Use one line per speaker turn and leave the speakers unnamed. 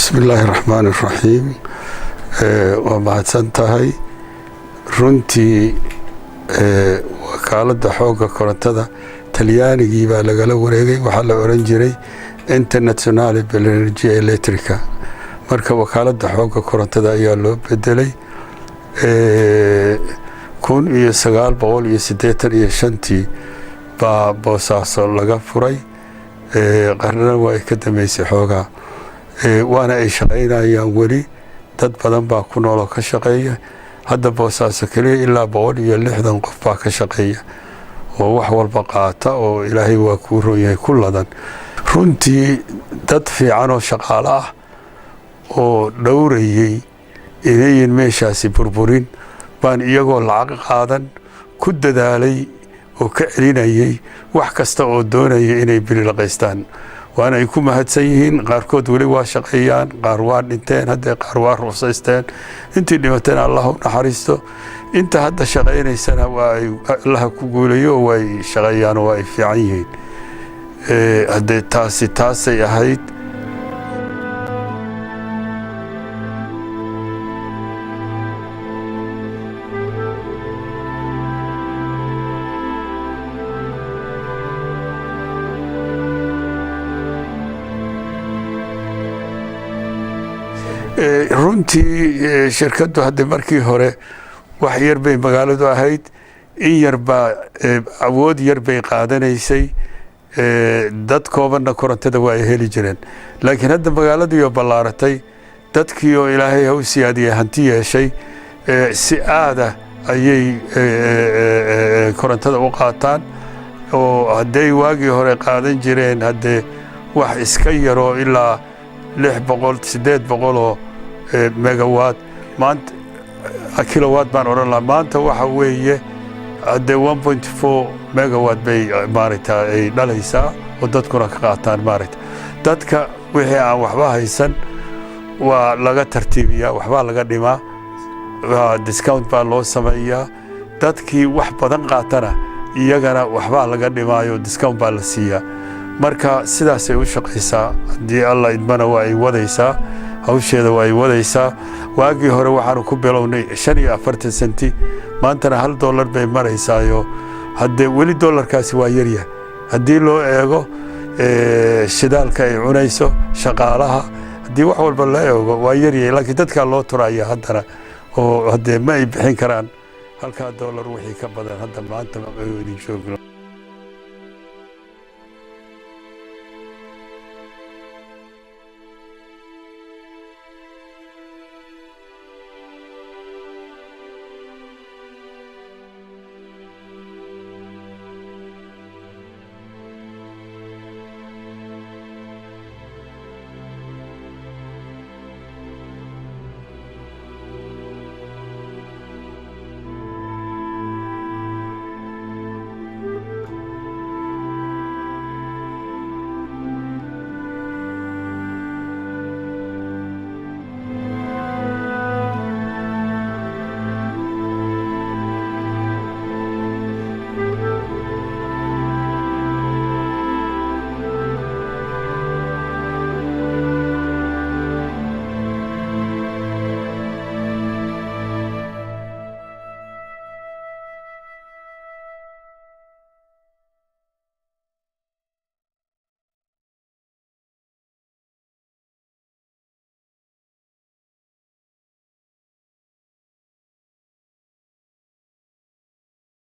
بسم الله الرحمن الرحيم. وبعد سنتهي runtii wakaaladda xoogga korontada talyaanigii baa lagala wareegay waxaa la oran jiray Internazionale per l'Energia Elettrica marka wakaaladda xoogga korontada ayaa loo bedelay 1985 baa Boosaaso laga furay qarnana waa ka dambeysay xoogaa waana ay shaqeynayaan weli dad badan baa ku nool oo ka shaqeeya hadda Boosaaso kaliya ilaa 160 qof baa ka shaqeeya oo wax walba qaata oo Ilaahay waa ku rooyay kulladan runtii dad fiican oo shaqaale ah oo dhowrayay inay meeshaasi burburin baan iyagoo lacag qaadan ku dadaalay oo ka celinayay wax kasta oo doonayay inay bililaqaystaan waana ay ku mahadsan yihiin qaarkood wali waa shaqeeyaan qaar waa dhinteen hadda qaar waa ruusaysteen intii dhimatana Allah u naxariisto inta hadda shaqeynaysana waa ay Allah ku guuleeyo oo ay shaqeeyaan oo ay fiican yihiin hadda taasay ahayd runtii shirkaddu hadda markii hore wax yar bay magaaladu ahayd in yar baa awood yar bay qaadanaysay dad koobanna korontada waa ay heli jireen laakiin hadda magaaladu iyo ballaaratay dadkii oo Ilaahay u siyaadiyay hanti yeeshay si aada ayay korontada u qaataan oo hadday waagii hore qaadan jireen hadde wax iska yaro ilaa 600-800 megawatt maanta kilowatt baan oran lahaa maanta waxa weeye hadde 1.4 megawatt bay maaragtaa ay dhalaysaa oo dadkuna ka qaataan maaragta dadka wixii aan waxba haysan waa laga tartiibiyaa waxba laga dhimaa discount baa loo sameeyaa dadkii wax badan qaatana iyagana waxba laga dhimaayo discount baa la siiyaa marka sidaas ay u shaqeysaa hadii Allah idmana waa ay wadaysaa hawsheeda waa ay wadaysaa waagii hore waxaanu ku bilownay 45 senti maantana $1 bay maraysaayo hadde weli dollarkaasi waa yar yahay hadii loo eego shidaalka ay cunayso shaqaalaha hadii wax walba la eego waa yar yahay laakiin dadka loo turaya haddana oo hadde ma ay bixin karaan halka $1 wixii ka badan hadda maanta ma ay joogno